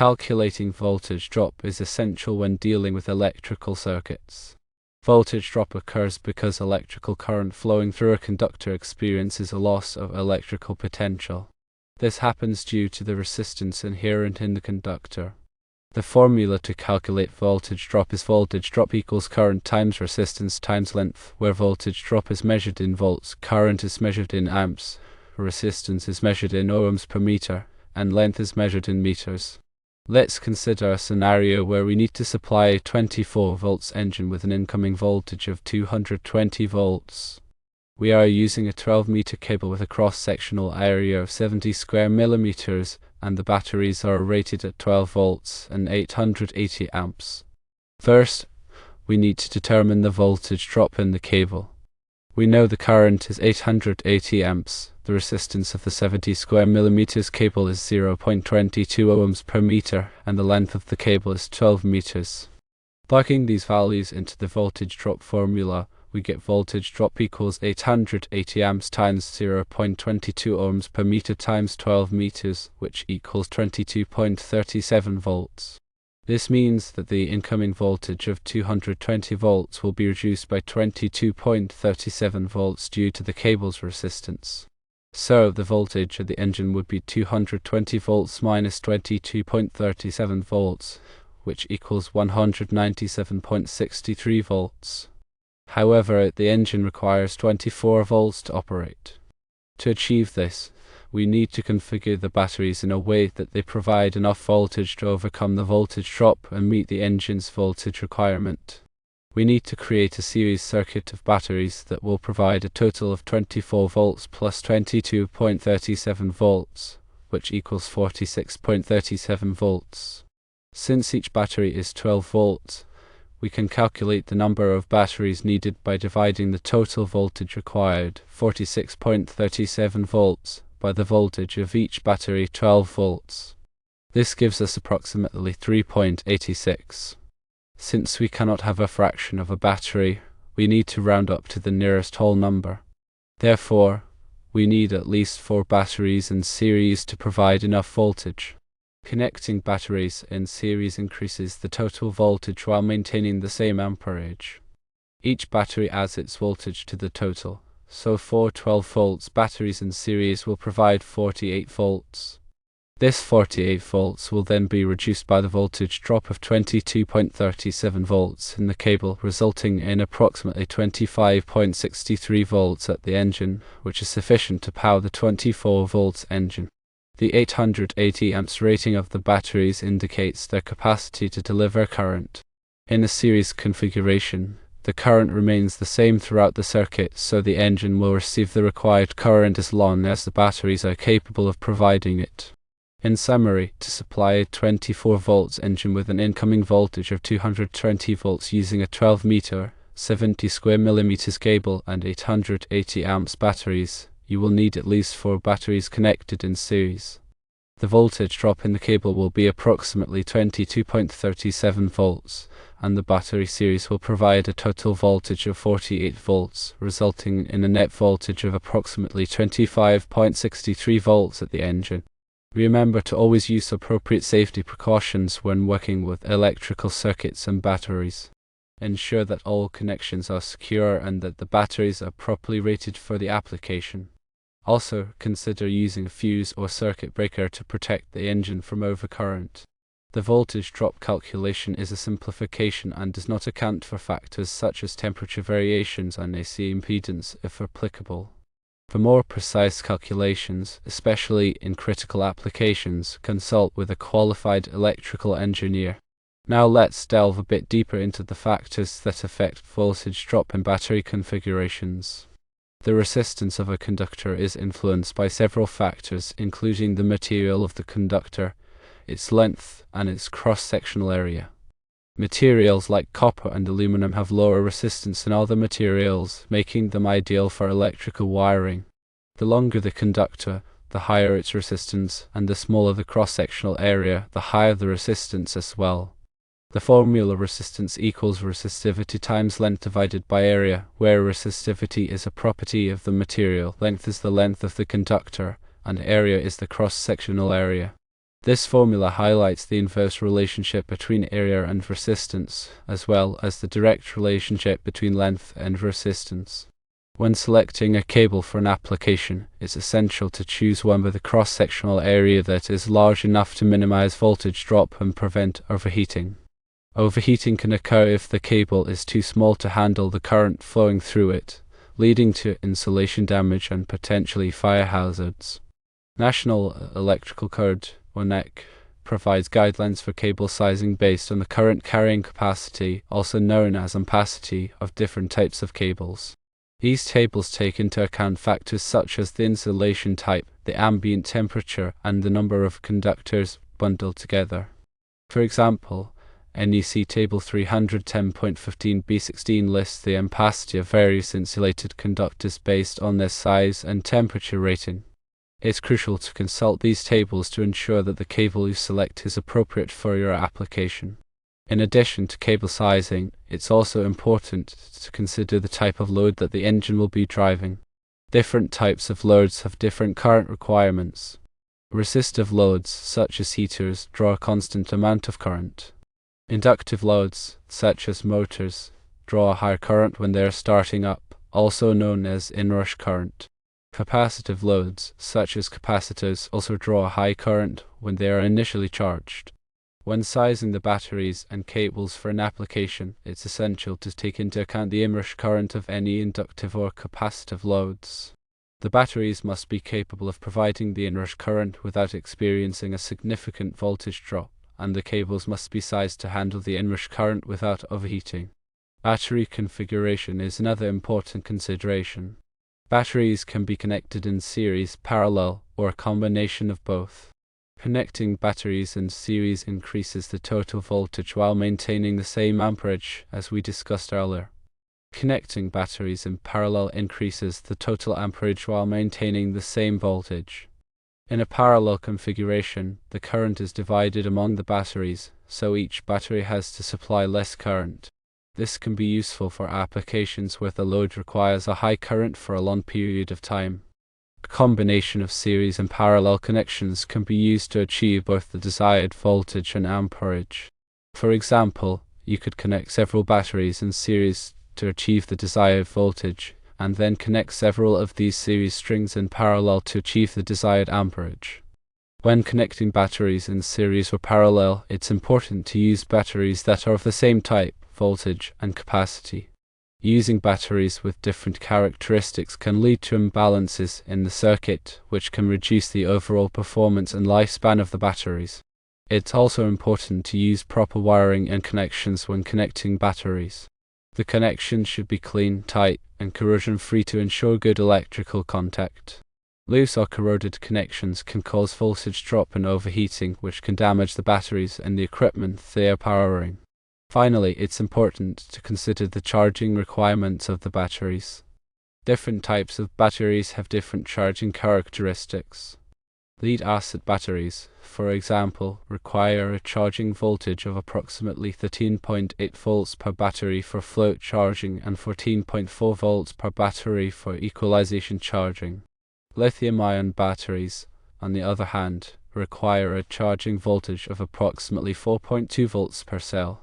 Calculating voltage drop is essential when dealing with electrical circuits. Voltage drop occurs because electrical current flowing through a conductor experiences a loss of electrical potential. This happens due to the resistance inherent in the conductor. The formula to calculate voltage drop is voltage drop equals current times resistance times length, where voltage drop is measured in volts, current is measured in amps, resistance is measured in ohms per meter, and length is measured in meters. Let's consider a scenario where we need to supply a 24 volts engine with an incoming voltage of 220 volts. We are using a 12-meter cable with a cross-sectional area of 70 square millimeters, and the batteries are rated at 12 volts and 880 amps. First, we need to determine the voltage drop in the cable. We know the current is 880 amps. The resistance of the 70 square millimeters cable is 0.22 ohms per meter, and the length of the cable is 12 meters. Plugging these values into the voltage drop formula, we get voltage drop equals 880 amps times 0.22 ohms per meter times 12 meters, which equals 22.37 volts. This means that the incoming voltage of 220 volts will be reduced by 22.37 volts due to the cable's resistance. So, the voltage of the engine would be 220 volts minus 22.37 volts, which equals 197.63 volts. However, the engine requires 24 volts to operate. To achieve this, we need to configure the batteries in a way that they provide enough voltage to overcome the voltage drop and meet the engine's voltage requirement. We need to create a series circuit of batteries that will provide a total of 24 volts plus 22.37 volts, which equals 46.37 volts. Since each battery is 12 volts, we can calculate the number of batteries needed by dividing the total voltage required, 46.37 volts, by the voltage of each battery, 12 volts. This gives us approximately 3.86. Since we cannot have a fraction of a battery, we need to round up to the nearest whole number. Therefore, we need at least 4 batteries in series to provide enough voltage. Connecting batteries in series increases the total voltage while maintaining the same amperage. Each battery adds its voltage to the total, so 4 12 volts batteries in series will provide 48 volts. This 48 volts will then be reduced by the voltage drop of 22.37 volts in the cable, resulting in approximately 25.63 volts at the engine, which is sufficient to power the 24 volts engine. The 880 amps rating of the batteries indicates their capacity to deliver current. In a series configuration, the current remains the same throughout the circuit, so the engine will receive the required current as long as the batteries are capable of providing it. In summary, to supply a 24 volts engine with an incoming voltage of 220 volts using a 12-meter, 70 square millimeters cable and 880 amps batteries, you will need at least 4 batteries connected in series. The voltage drop in the cable will be approximately 22.37 volts, and the battery series will provide a total voltage of 48 volts, resulting in a net voltage of approximately 25.63 volts at the engine. Remember to always use appropriate safety precautions when working with electrical circuits and batteries. Ensure that all connections are secure and that the batteries are properly rated for the application. Also, consider using a fuse or circuit breaker to protect the engine from overcurrent. The voltage drop calculation is a simplification and does not account for factors such as temperature variations and AC impedance if applicable. For more precise calculations, especially in critical applications, consult with a qualified electrical engineer. Now let's delve a bit deeper into the factors that affect voltage drop in battery configurations. The resistance of a conductor is influenced by several factors, including the material of the conductor, its length, and its cross-sectional area. Materials like copper and aluminum have lower resistance than other materials, making them ideal for electrical wiring. The longer the conductor, the higher its resistance, and the smaller the cross-sectional area, the higher the resistance as well. The formula resistance equals resistivity times length divided by area, where resistivity is a property of the material, length is the length of the conductor, and area is the cross-sectional area. This formula highlights the inverse relationship between area and resistance, as well as the direct relationship between length and resistance. When selecting a cable for an application, it's essential to choose one with a cross-sectional area that is large enough to minimize voltage drop and prevent overheating. Overheating can occur if the cable is too small to handle the current flowing through it, leading to insulation damage and potentially fire hazards. National Electrical Code, or NEC, provides guidelines for cable sizing based on the current carrying capacity, also known as ampacity, of different types of cables. These tables take into account factors such as the insulation type, the ambient temperature, and the number of conductors bundled together. For example, NEC Table 310.15b16 lists the ampacity of various insulated conductors based on their size and temperature rating. It's crucial to consult these tables to ensure that the cable you select is appropriate for your application. In addition to cable sizing, it's also important to consider the type of load that the engine will be driving. Different types of loads have different current requirements. Resistive loads, such as heaters, draw a constant amount of current. Inductive loads, such as motors, draw a high current when they are starting up, also known as inrush current. Capacitive loads, such as capacitors, also draw a high current when they are initially charged. When sizing the batteries and cables for an application, it's essential to take into account the inrush current of any inductive or capacitive loads. The batteries must be capable of providing the inrush current without experiencing a significant voltage drop, and the cables must be sized to handle the inrush current without overheating. Battery configuration is another important consideration. Batteries can be connected in series, parallel, or a combination of both. Connecting batteries in series increases the total voltage while maintaining the same amperage as we discussed earlier. Connecting batteries in parallel increases the total amperage while maintaining the same voltage. In a parallel configuration, the current is divided among the batteries, so each battery has to supply less current. This can be useful for applications where the load requires a high current for a long period of time. A combination of series and parallel connections can be used to achieve both the desired voltage and amperage. For example, you could connect several batteries in series to achieve the desired voltage, and then connect several of these series strings in parallel to achieve the desired amperage. When connecting batteries in series or parallel, it's important to use batteries that are of the same type, voltage, and capacity. Using batteries with different characteristics can lead to imbalances in the circuit, which can reduce the overall performance and lifespan of the batteries. It's also important to use proper wiring and connections when connecting batteries. The connection should be clean, tight, and corrosion-free to ensure good electrical contact. Loose or corroded connections can cause voltage drop and overheating, which can damage the batteries and the equipment they are powering. Finally, it's important to consider the charging requirements of the batteries. Different types of batteries have different charging characteristics. Lead-acid batteries, for example, require a charging voltage of approximately 13.8 volts per battery for float charging and 14.4 volts per battery for equalization charging. Lithium-ion batteries, on the other hand, require a charging voltage of approximately 4.2 volts per cell.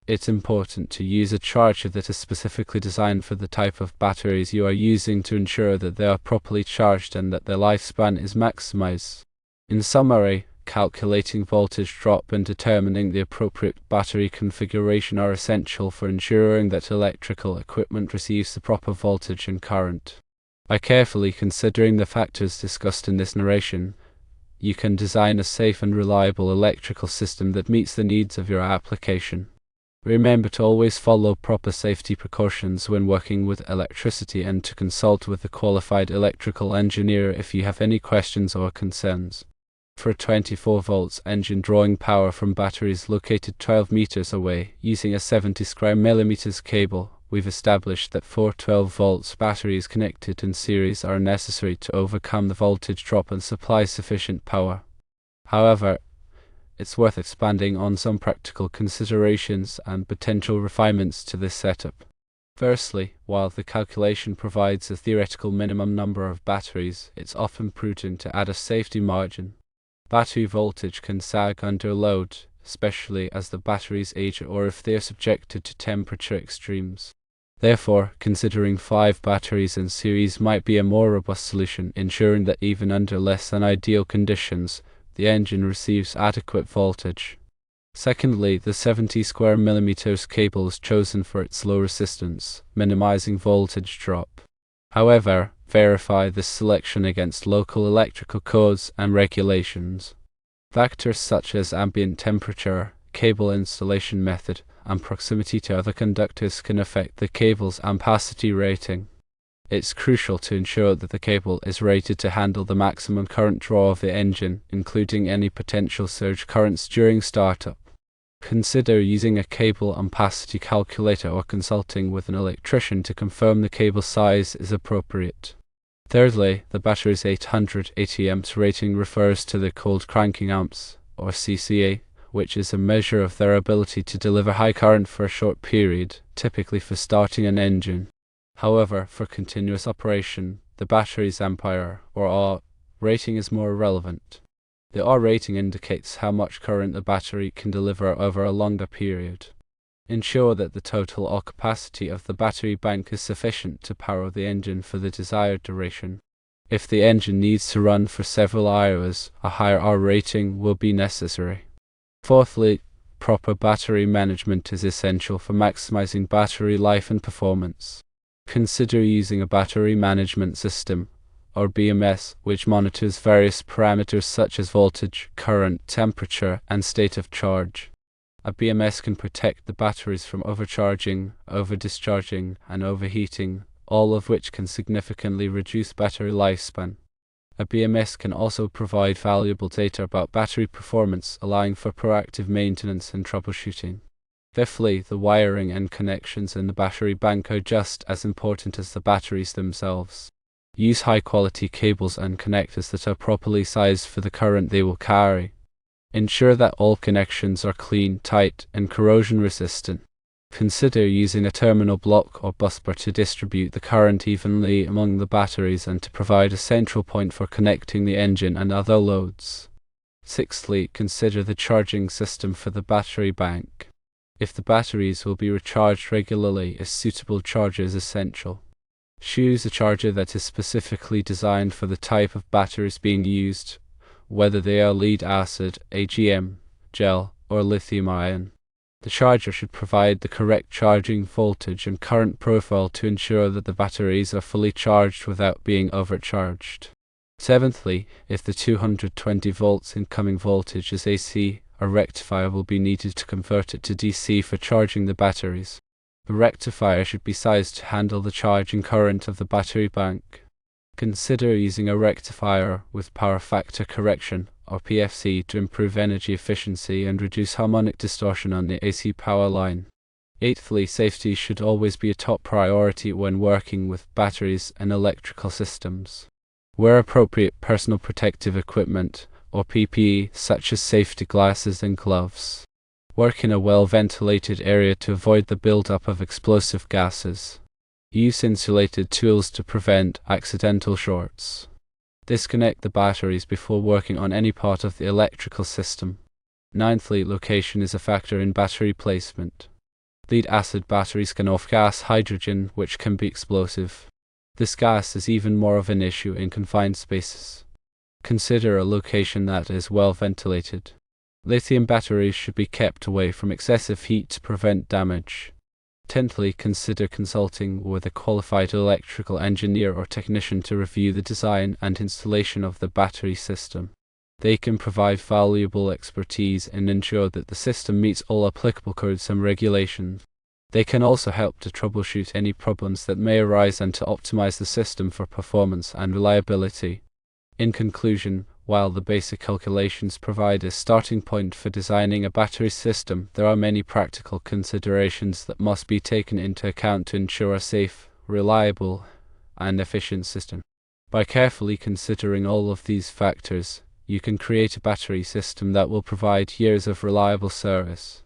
It's important to use a charger that is specifically designed for the type of batteries you are using to ensure that they are properly charged and that their lifespan is maximized. In summary, calculating voltage drop and determining the appropriate battery configuration are essential for ensuring that electrical equipment receives the proper voltage and current. By carefully considering the factors discussed in this narration, you can design a safe and reliable electrical system that meets the needs of your application. Remember to always follow proper safety precautions when working with electricity and to consult with a qualified electrical engineer if you have any questions or concerns. For a 24 volts engine drawing power from batteries located 12 meters away using a 70 square millimeters cable, we've established that 4 12 volts batteries connected in series are necessary to overcome the voltage drop and supply sufficient power. However, it's worth expanding on some practical considerations and potential refinements to this setup. Firstly, while the calculation provides a theoretical minimum number of batteries, it's often prudent to add a safety margin. Battery voltage can sag under load, especially as the batteries age or if they are subjected to temperature extremes. Therefore, considering 5 batteries in series might be a more robust solution, ensuring that even under less than ideal conditions, the engine receives adequate voltage. Secondly, the 70 square millimeters cable is chosen for its low resistance, minimizing voltage drop. However, verify this selection against local electrical codes and regulations. Factors such as ambient temperature, cable installation method, and proximity to other conductors can affect the cable's ampacity rating. It's crucial to ensure that the cable is rated to handle the maximum current draw of the engine, including any potential surge currents during startup. Consider using a cable ampacity calculator or consulting with an electrician to confirm the cable size is appropriate. Thirdly, the battery's 880 amps rating refers to the cold cranking amps, or CCA, which is a measure of their ability to deliver high current for a short period, typically for starting an engine. However, for continuous operation, the battery's ampere, or R, rating is more relevant. The R rating indicates how much current the battery can deliver over a longer period. Ensure that the total R capacity of the battery bank is sufficient to power the engine for the desired duration. If the engine needs to run for several hours, a higher R rating will be necessary. Fourthly, proper battery management is essential for maximizing battery life and performance. Consider using a battery management system, or BMS, which monitors various parameters such as voltage, current, temperature, and state of charge. A BMS can protect the batteries from overcharging, over-discharging, and overheating, all of which can significantly reduce battery lifespan. A BMS can also provide valuable data about battery performance, allowing for proactive maintenance and troubleshooting. Fifthly, the wiring and connections in the battery bank are just as important as the batteries themselves. Use high-quality cables and connectors that are properly sized for the current they will carry. Ensure that all connections are clean, tight, and corrosion-resistant. Consider using a terminal block or busbar to distribute the current evenly among the batteries and to provide a central point for connecting the engine and other loads. Sixthly, consider the charging system for the battery bank. If the batteries will be recharged regularly, a suitable charger is essential. Choose a charger that is specifically designed for the type of batteries being used, whether they are lead-acid, AGM, gel, or lithium-ion. The charger should provide the correct charging voltage and current profile to ensure that the batteries are fully charged without being overcharged. Seventhly, if the 220 volts incoming voltage is AC, a rectifier will be needed to convert it to DC for charging the batteries. The rectifier should be sized to handle the charging current of the battery bank. Consider using a rectifier with power factor correction, or PFC, to improve energy efficiency and reduce harmonic distortion on the AC power line. Eighthly, safety should always be a top priority when working with batteries and electrical systems. Wear appropriate personal protective equipment, or PPE, such as safety glasses and gloves. Work in a well-ventilated area to avoid the build-up of explosive gases. Use insulated tools to prevent accidental shorts. Disconnect the batteries before working on any part of the electrical system. Ninthly, location is a factor in battery placement. Lead-acid batteries can off-gas hydrogen, which can be explosive. This gas is even more of an issue in confined spaces. Consider a location that is well ventilated. Lithium batteries should be kept away from excessive heat to prevent damage. Tenthly, consider consulting with a qualified electrical engineer or technician to review the design and installation of the battery system. They can provide valuable expertise and ensure that the system meets all applicable codes and regulations. They can also help to troubleshoot any problems that may arise and to optimize the system for performance and reliability. In conclusion, while the basic calculations provide a starting point for designing a battery system, there are many practical considerations that must be taken into account to ensure a safe, reliable, and efficient system. By carefully considering all of these factors, you can create a battery system that will provide years of reliable service.